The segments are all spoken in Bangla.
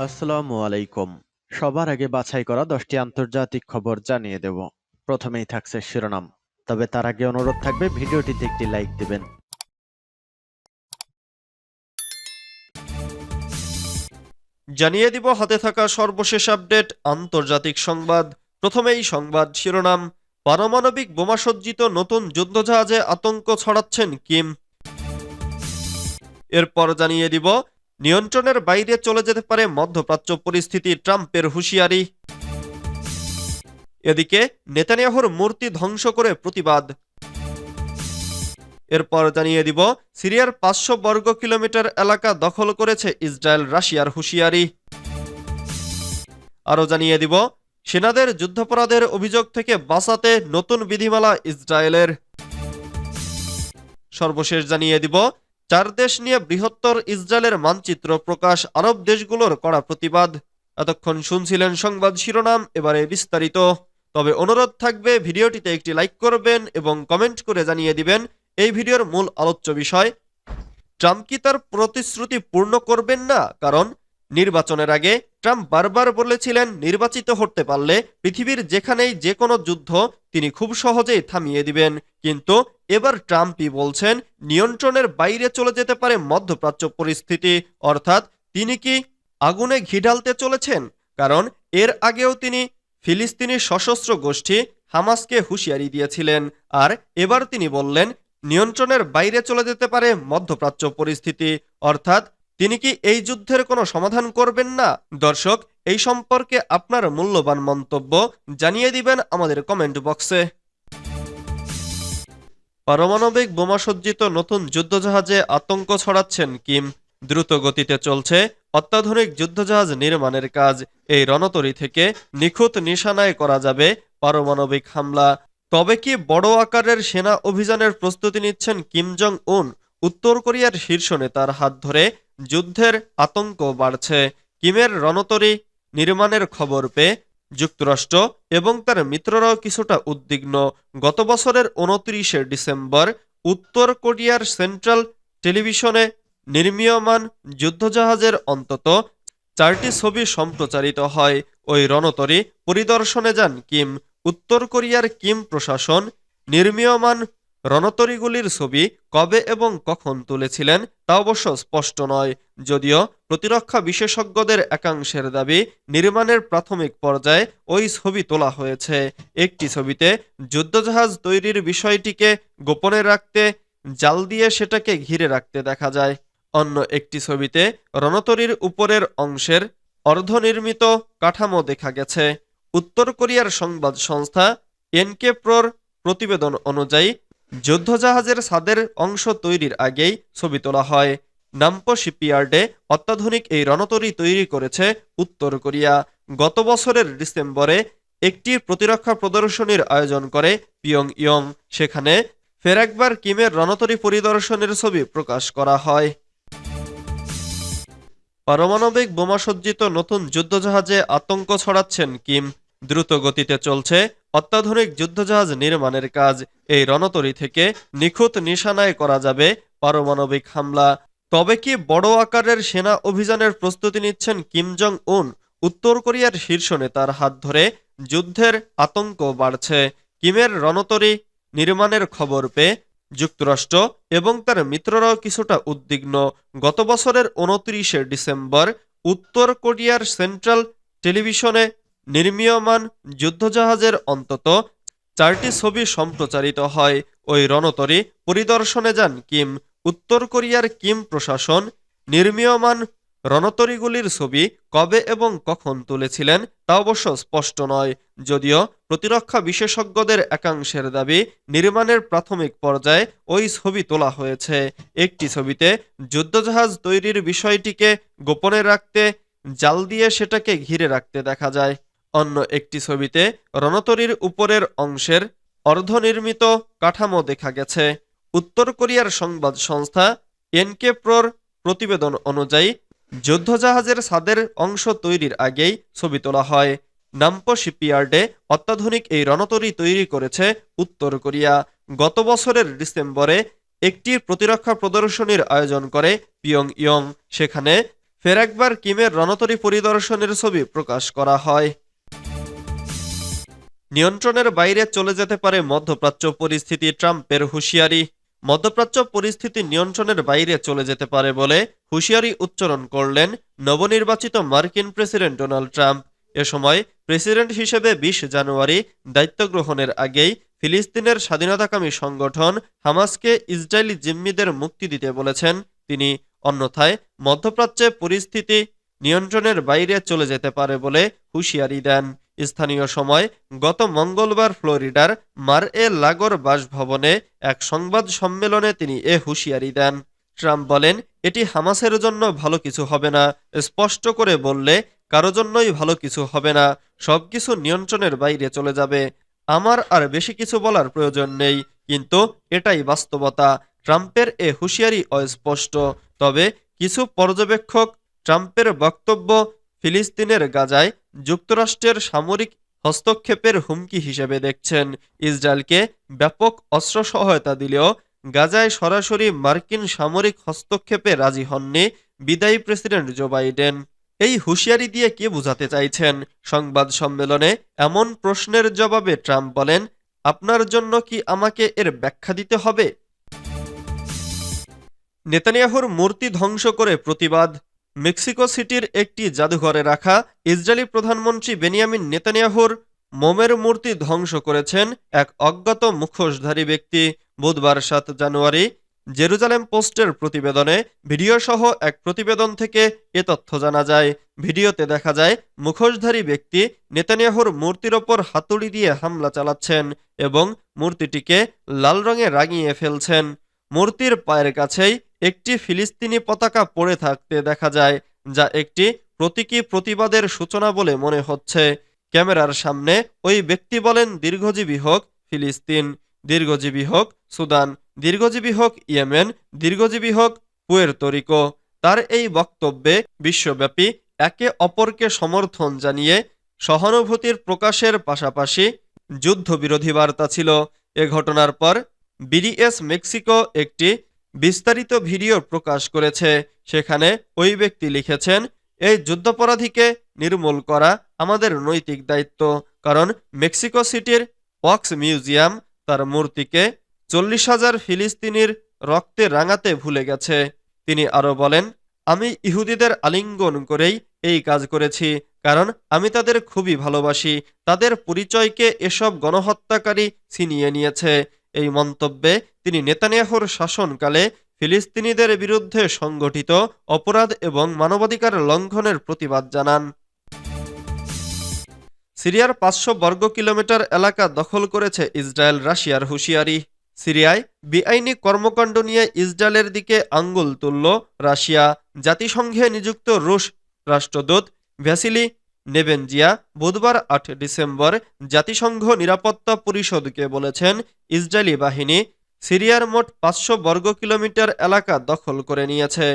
আসসালামু আলাইকুম। সবার আগে বাছাই করা 10টি আন্তর্জাতিক খবর জানিয়ে দেব। প্রথমেই থাকছে শিরোনাম। তবে তার আগে অনুরোধ থাকবে ভিডিওটিতে একটি লাইক দিবেন। জানিয়ে দিব হাতে থাকা সর্বশেষ আপডেট আন্তর্জাতিক সংবাদ। প্রথমেই সংবাদ শিরোনাম। পারমাণবিক বোমাসজ্জিত নতুন যুদ্ধজাহাজে আতঙ্ক ছড়াচ্ছেন কিম। এরপর জানিয়ে দিব নিয়ন্ত্রণের বাইরে চলে যেতে পারে মধ্যপ্রাচ্য পরিস্থিতি, ট্রাম্পের হুঁশিয়ারি। এদিকে নেতানিয়াহুর মূর্তি ধ্বংস করে প্রতিবাদ। এরপর জানিয়ে দিব সিরিয়ার 500 বর্গ কিলোমিটার এলাকা দখল করেছে ইসরায়েল, রাশিয়ার হুঁশিয়ারি। আরও জানিয়ে দিব সেনাদের যুদ্ধাপরাধের অভিযোগ থেকে বাঁচাতে নতুন বিধিমালা ইসরায়েলের। সর্বশেষ জানিয়ে দিব 4 দেশ নিয়ে বৃহত্তর ইসরায়েলের মানচিত্র প্রকাশ, আরব দেশগুলোর কড়া প্রতিবাদ। এতক্ষণ শুনছিলেন সংবাদ শিরোনাম, এবারে বিস্তারিত। তবে অনুরোধ থাকবে ভিডিওটিতে একটি লাইক করবেন এবং কমেন্ট করে জানিয়ে দিবেন এই ভিডিওর মূল আলোচ্য বিষয়। ট্রাম্প কি তার প্রতিশ্রুতি পূর্ণ করবেন না? কারণ নির্বাচনের আগে ট্রাম্প বারবার বলেছিলেন নির্বাচিত হতে পারলে পৃথিবীর যেখানেই যে কোনো যুদ্ধ তিনি খুব সহজেই থামিয়ে দিবেন। কিন্তু এবার ট্রাম্পই বলছেন নিয়ন্ত্রণের বাইরে চলে যেতে পারে মধ্যপ্রাচ্য পরিস্থিতি। অর্থাৎ তিনি কি আগুনে ঘি ঢালতে চলেছেন? কারণ এর আগেও তিনি ফিলিস্তিনি সশস্ত্র গোষ্ঠী হামাসকে হুঁশিয়ারি দিয়েছিলেন, আর এবার তিনি বললেন নিয়ন্ত্রণের বাইরে চলে যেতে পারে মধ্যপ্রাচ্য পরিস্থিতি। অর্থাৎ তিনি কি এই যুদ্ধের কোনো সমাধান করবেন না? দর্শক, এই সম্পর্কে আপনার মূল্যবান মন্তব্য জানিয়ে দিবেন আমাদের কমেন্ট বক্সে। পারমাণবিক বোমাসজ্জিত নতুন যুদ্ধজাহাজে আতঙ্ক ছড়াচ্ছেন কিম। দ্রুত গতিতে চলছে অত্যাধুনিক যুদ্ধজাহাজ নির্মাণের কাজ। এই রণতরী থেকে নিখুঁত নিশানায় করা যাবে পারমাণবিক হামলা। তবে কি বড় আকারের সেনা অভিযানের প্রস্তুতি নিচ্ছেন কিম জং উন? উত্তর কোরিয়ার শীর্ষ নেতার হাত ধরে যুদ্ধের আতঙ্ক বাড়ছে। কিমের রণতরী নির্মাণের খবর পেয়ে যুক্তরাষ্ট্র এবং তার মিত্ররাও কিছুটা উদ্বিগ্ন। গত বছরের 29শে ডিসেম্বর উত্তর কোরিয়ার সেন্ট্রাল টেলিভিশনে নির্মীয়মান যুদ্ধজাহাজের অন্তত 4টি ছবি সম্প্রচারিত হয়। ওই রণতরী পরিদর্শনে যান কিম। উত্তর কোরিয়ার কিম প্রশাসন নির্মীয়মান রণতরীগুলির ছবি কবে এবং কখন তুলেছিলেন তা অবশ্য স্পষ্ট নয়, যদিও প্রতিরক্ষা বিশেষজ্ঞদের একাংশের দাবি নির্মাণের প্রাথমিক পর্যায়ে ওই ছবি তোলা হয়েছে। একটি ছবিতে যুদ্ধজাহাজ তৈরির বিষয়টিকে গোপনে রাখতে জাল দিয়ে সেটাকে ঘিরে রাখতে দেখা যায়। অন্য একটি ছবিতে রণতরীর উপরের অংশের অর্ধনির্মিত কাঠামো দেখা গেছে। উত্তর কোরিয়ার সংবাদ সংস্থা এনকে প্রোর প্রতিবেদন অনুযায়ী যুদ্ধজাহাজের ছাদের অংশ তৈরির আগেই ছবি তোলা হয়। নাম্পো শিপইয়ার্ডে অত্যাধুনিক এই রণতরী তৈরি করেছে উত্তর কোরিয়া। গত বছরের ডিসেম্বরে একটি প্রতিরক্ষা প্রদর্শনীর আয়োজন করে পিয়ংইয়ং। সেখানে ফের একবার কিমের রণতরী পরিদর্শনের ছবি প্রকাশ করা হয়। পারমাণবিক বোমাসজ্জিত নতুন যুদ্ধজাহাজে আতঙ্ক ছড়াচ্ছেন কিম। দ্রুত গতিতে চলছে অত্যাধুনিক যুদ্ধজাহাজ নির্মাণের কাজ। এই রণতরী থেকে নিখুঁত নিশানায় করা যাবে পারমাণবিক হামলা। তবে কি বড় আকারের সেনা অভিযানের প্রস্তুতি নিচ্ছেন কিম জং উন? উত্তর কোরিয়ার শীর্ষ নেতার হাত ধরে যুদ্ধের আতঙ্ক বাড়ছে। কিমের রণতরী নির্মাণের খবর পেয়ে যুক্তরাষ্ট্র এবং তার মিত্ররাও কিছুটা উদ্বিগ্ন। গত বছরের 29শে ডিসেম্বর উত্তর কোরিয়ার সেন্ট্রাল টেলিভিশনে নির্মীয়মান যুদ্ধজাহাজের অন্তত 4টি ছবি সম্প্রচারিত হয়। ওই রণতরী পরিদর্শনে যান কিম। উত্তর কোরিয়ার কিম প্রশাসন নির্মীয়মান রণতরীগুলির ছবি কবে এবং কখন তুলেছিলেন তা অবশ্য স্পষ্ট নয়, যদিও প্রতিরক্ষা বিশেষজ্ঞদের একাংশের দাবি নির্মাণের প্রাথমিক পর্যায়ে ওই ছবি তোলা হয়েছে। একটি ছবিতে যুদ্ধজাহাজ তৈরির বিষয়টিকে গোপনে রাখতে জাল দিয়ে সেটাকে ঘিরে রাখতে দেখা যায়। অন্য একটি ছবিতে রণতরীর উপরের অংশের অর্ধনির্মিত কাঠামো দেখা গেছে। উত্তর কোরিয়ার সংবাদ সংস্থা এনকে প্রোর প্রতিবেদন অনুযায়ী যুদ্ধজাহাজের ছাদের অংশ তৈরির আগেই ছবি তোলা হয়। নাম্পো শিপইয়ার্ডে অত্যাধুনিক এই রণতরী তৈরি করেছে উত্তর কোরিয়া। গত বছরের ডিসেম্বরে একটি প্রতিরক্ষা প্রদর্শনীর আয়োজন করে পিয়ংইয়ং। সেখানে ফের একবার কিমের রণতরী পরিদর্শনের ছবি প্রকাশ করা হয়। নিয়ন্ত্রণের বাইরে চলে যেতে পারে মধ্যপ্রাচ্য পরিস্থিতি, ট্রাম্পের হুঁশিয়ারি। মধ্যপ্রাচ্য পরিস্থিতি নিয়ন্ত্রণের বাইরে চলে যেতে পারে বলে হুঁশিয়ারি উচ্চারণ করলেন নবনির্বাচিত মার্কিন প্রেসিডেন্ট ডোনাল্ড ট্রাম্প। এ সময় প্রেসিডেন্ট হিসেবে ২০ জানুয়ারি দায়িত্ব গ্রহণের আগেই ফিলিস্তিনের স্বাধীনতাকামী সংগঠন হামাসকে ইসরায়েলি জিম্মিদের মুক্তি দিতে বলেছেন তিনি। অন্যথায় মধ্যপ্রাচ্যে পরিস্থিতি নিয়ন্ত্রণের বাইরে চলে যেতে পারে বলে হুঁশিয়ারি দেন। স্থানীয় সময় গত মঙ্গলবার ফ্লোরিডার মার এ লাগোর বাসভবনে এক সংবাদ সম্মেলনে তিনি এ হুঁশিয়ারি দেন। ট্রাম্প বলেন, এটি হামাসের জন্য ভালো কিছু হবে না। স্পষ্ট করে বললে কারো জন্যই ভালো কিছু হবে না, সবকিছু নিয়ন্ত্রণের বাইরে চলে যাবে। আমার আর বেশি কিছু বলার প্রয়োজন নেই, কিন্তু এটাই বাস্তবতা। ট্রাম্পের এ হুঁশিয়ারি অস্পষ্ট, তবে কিছু পর্যবেক্ষক ট্রাম্পের বক্তব্য ফিলিস্তিনের গাজায় যুক্তরাষ্ট্রের সামরিক হস্তক্ষেপের হুমকি হিসেবে দেখছেন। ইসরায়েলকে ব্যাপক অস্ত্র সহায়তা দিলেও গাজায় সরাসরি মার্কিন সামরিক হস্তক্ষেপে রাজি হননি বিদায়ী প্রেসিডেন্ট জো বাইডেন। এই হুঁশিয়ারি দিয়ে কি বোঝাতে চাইছেন? সংবাদ সম্মেলনে এমন প্রশ্নের জবাবে ট্রাম্প বলেন, আপনার জন্য কি আমাকে এর ব্যাখ্যা দিতে হবে? নেতানিয়াহুর মূর্তি ধ্বংস করে প্রতিবাদ। মেক্সিকো সিটির একটি জাদুঘরে রাখা ইসরায়েলি প্রধানমন্ত্রী বেনিয়ামিন নেতানিয়াহুর মোমের মূর্তি ধ্বংস করেছেন এক অজ্ঞাত মুখোশধারী ব্যক্তি। বুধবার ৭ জানুয়ারি জেরুজালেম পোস্টের প্রতিবেদনে ভিডিওসহ এক প্রতিবেদন থেকে এ তথ্য জানা যায়। ভিডিওতে দেখা যায় মুখোশধারী ব্যক্তি নেতানিয়াহুর মূর্তির ওপর হাতুড়ি দিয়ে হামলা চালাচ্ছেন এবং মূর্তিটিকে লাল রঙে রাঙিয়ে ফেলছেন। মূর্তির পায়ের কাছেই একটি ফিলিস্তিনি পতাকা পড়ে থাকতে দেখা যায়, যা একটি প্রতীকী প্রতিবাদের সূচনা বলে মনে হচ্ছে। ক্যামেরার সামনে ওই ব্যক্তি বলেন, দীর্ঘজীবী হোক ফিলিস্তিন, দীর্ঘজীবী হোক সুদান, দীর্ঘজীবী হোক ইয়েমেন, দীর্ঘজীবী হোক পুয়ের্তো রিকো। তার এই বক্তব্যে বিশ্বব্যাপী একে অপরকে সমর্থন জানিয়ে সহানুভূতির প্রকাশের পাশাপাশি যুদ্ধবিরোধী বার্তা ছিল। এ ঘটনার পর বিডিএস মেক্সিকো একটি বিস্তারিত ভিডিও প্রকাশ করেছে। সেখানে ওই ব্যক্তি লিখেছেন, এই যুদ্ধাপরাধীকে নির্মূল করা আমাদের নৈতিক দায়িত্ব, কারণ মেক্সিকো সিটির ওয়াক্স মিউজিয়াম তার মূর্তিকে ৪০,০০০ ফিলিস্তিনির রক্তে রাঙাতে ভুলে গেছে। তিনি আরো বলেন, আমি ইহুদিদের আলিঙ্গন করেই এই কাজ করেছি, কারণ আমি তাদের খুবই ভালোবাসি। তাদের পরিচয়কে এসব গণহত্যাকারী ছিনিয়ে নিয়েছে। এই মন্তব্যে তিনি নেতানিয়াহুর শাসনকালে ফিলিস্তিনিদের বিরুদ্ধে সংগঠিত অপরাধ এবং মানবাধিকার লঙ্ঘনের প্রতিবাদ জানান। সিরিয়ার ৫০০ বর্গ কিলোমিটার এলাকা দখল করেছে ইসরায়েল, রাশিয়ার হুঁশিয়ারি। সিরিয়ায় বেআইনি কর্মকাণ্ড নিয়ে ইসরায়েলের দিকে আঙ্গুল তুলল রাশিয়া। জাতিসংঘে নিযুক্ত রুশ রাষ্ট্রদূত ভ্যাসিলি নেবেনজিয়া বুধবার ৮ ডিসেম্বর জাতিসংঘ নিরাপত্তা পরিষদকে বলেছেন, ইসরায়েলি বাহিনী সিরিয়ার মোট ৫০০ বর্গ কিলোমিটার এলাকা দখল করে নিয়েছে।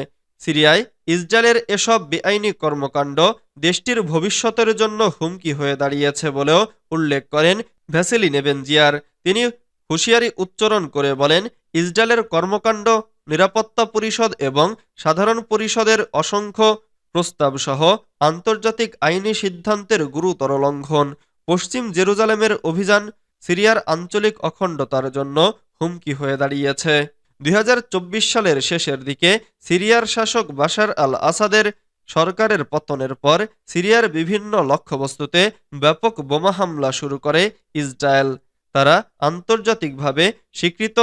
সিরিয়ায় ইসরায়েলের এসব বেআইনি কর্মকাণ্ড দেশটির ভবিষ্যতের জন্য হুমকি হয়ে দাঁড়িয়েছে বলেও উল্লেখ করেন ভ্যাসিলি নেবেনজিয়ার। তিনি হুঁশিয়ারি উচ্চারণ করে বলেন, ইসরায়েলের কর্মকাণ্ড নিরাপত্তা পরিষদ এবং সাধারণ পরিষদের অসংখ্য প্রস্তাবসহ আন্তর্জাতিক আইনি সিদ্ধান্তের গুরুতর লঙ্ঘন। পশ্চিম জেরুজালেমের অভিযান সিরিয়ার আঞ্চলিক অখণ্ডতার জন্য হুমকি হয়ে দাঁড়িয়েছে। ২০২৪ সালের শেষের দিকে সিরিয়ার শাসক বাশার আল আসাদের সরকারের পতনের পর সিরিয়ার বিভিন্ন লক্ষ্যবস্তুতে ব্যাপক বোমা হামলা শুরু করে ইসরায়েল। তারা আন্তর্জাতিকভাবে স্বীকৃত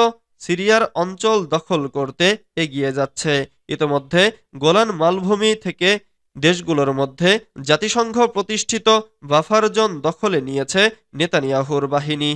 সিরিয়ার অঞ্চল দখল করতে এগিয়ে যাচ্ছে। ইতোমধ্যে গোলান মালভূমি থেকে দেশগুলোর মধ্যে জাতিসংঘ প্রতিষ্ঠিত বাফার জোন দখলে নিয়েছে নেতানিয়াহুর বাহিনী।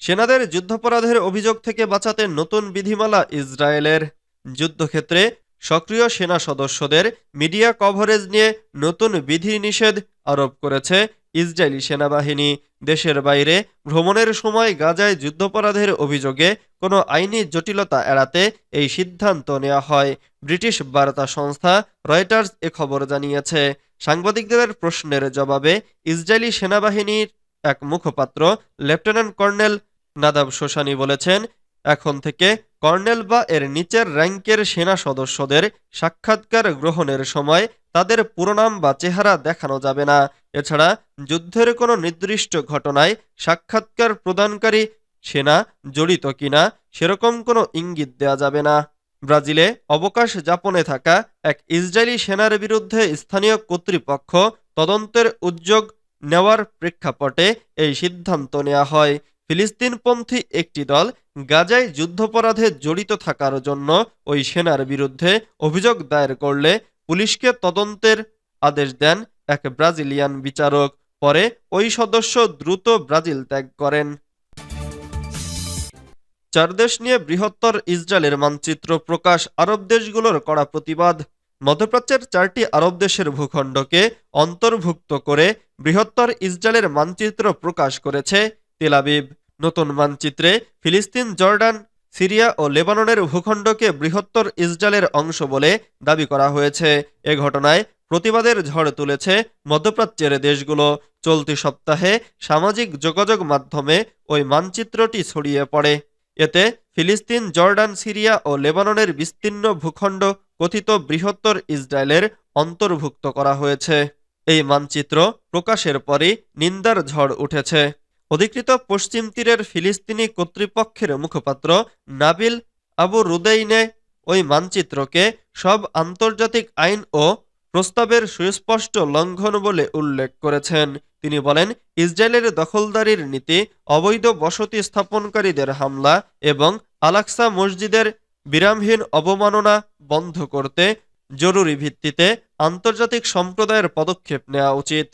সেনাদের যুদ্ধাপরাধের অভিযোগ থেকে বাঁচাতে নতুন বিধিমালা ইসরায়েলের। যুদ্ধক্ষেত্রে সক্রিয় সেনা সদস্যদের মিডিয়া কভারেজ নিয়ে নতুন বিধিনিষেধ আরোপ করেছে ইসরায়েলি সেনাবাহিনী। দেশের বাইরে ভ্রমণের সময় গাজায় যুদ্ধাপরাধের অভিযোগে কোনো আইনি জটিলতা এড়াতে এই সিদ্ধান্ত নেওয়া হয়। ব্রিটিশ বার্তা সংস্থা রয়টার্স এ খবর জানিয়েছে। সাংবাদিকদের প্রশ্নের জবাবে ইসরায়েলি সেনাবাহিনীর এক মুখপাত্র লেফটেন্যান্ট কর্নেল নাদাব শোশানি বলেছেন, এখন থেকে কর্নেল বা এর নিচের র্যাঙ্কের সেনা সদস্যদের সাক্ষাৎকার গ্রহণের সময় তাদের পুরো নাম বা চেহারা দেখানো যাবে না। এছাড়া যুদ্ধের কোনো নির্দিষ্ট ঘটনায় সাক্ষাৎকার প্রদানকারী সেনা জড়িত কিনা সেরকম কোনো ইঙ্গিত দেওয়া যাবে না। ব্রাজিলে অবকাশ যাপনে থাকা এক ইসরায়েলি সেনার বিরুদ্ধে স্থানীয় কর্তৃপক্ষ তদন্তের উদ্যোগ নেওয়ার প্রেক্ষাপটে এই সিদ্ধান্ত নেওয়া হয়। ফিলিস্তিনপন্থী একটি দল গাজায় যুদ্ধাপরাধে জড়িত থাকার জন্য ওই সেনার বিরুদ্ধে অভিযোগ দায়ের করলে পুলিশকে তদন্তের আদেশ দেন এক ব্রাজিলিয়ান বিচারক। পরে ওই সদস্য দ্রুত ব্রাজিল ত্যাগ করেন। 4 দেশ নিয়ে বৃহত্তর ইসরায়েলের মানচিত্র প্রকাশ, আরব দেশগুলোর কড়া প্রতিবাদ। মধ্যপ্রাচ্যের 4টি আরব দেশের ভূখণ্ডকে অন্তর্ভুক্ত করে বৃহত্তর ইসরায়েলের মানচিত্র প্রকাশ করেছে তেল আবিব। নতুন মানচিত্রে ফিলিস্তিন, জর্ডান, সিরিয়া ও লেবাননের ভূখণ্ডকে বৃহত্তর ইসরায়েলের অংশ বলে দাবি করা হয়েছে। এ ঘটনায় প্রতিবাদের ঝড় তুলেছে মধ্যপ্রাচ্যের দেশগুলো। চলতি সপ্তাহে সামাজিক যোগাযোগ মাধ্যমে ওই মানচিত্রটি ছড়িয়ে পড়ে। এতে ফিলিস্তিন, জর্ডান, সিরিয়া ও লেবাননের বিস্তীর্ণ ভূখণ্ড কথিত বৃহত্তর ইসরায়েলের অন্তর্ভুক্ত করা হয়েছে। এই মানচিত্র প্রকাশের পরই নিন্দার ঝড় উঠেছে। অধিকৃত পশ্চিম তীরের ফিলিস্তিনি কর্তৃপক্ষের মুখপাত্র নাবিল আবু রুদাইনে ওই মানচিত্রকে সব আন্তর্জাতিক আইন ও প্রস্তাবের সুস্পষ্ট লঙ্ঘন বলে উল্লেখ করেছেন। তিনি বলেন, ইসরায়েলের দখলদারির নীতি, অবৈধ বসতি স্থাপনকারীদের হামলা এবং আল-আকসা মসজিদের বিরামহীন অবমাননা বন্ধ করতে জরুরি ভিত্তিতে আন্তর্জাতিক সম্প্রদায়ের পদক্ষেপ নেওয়া উচিত।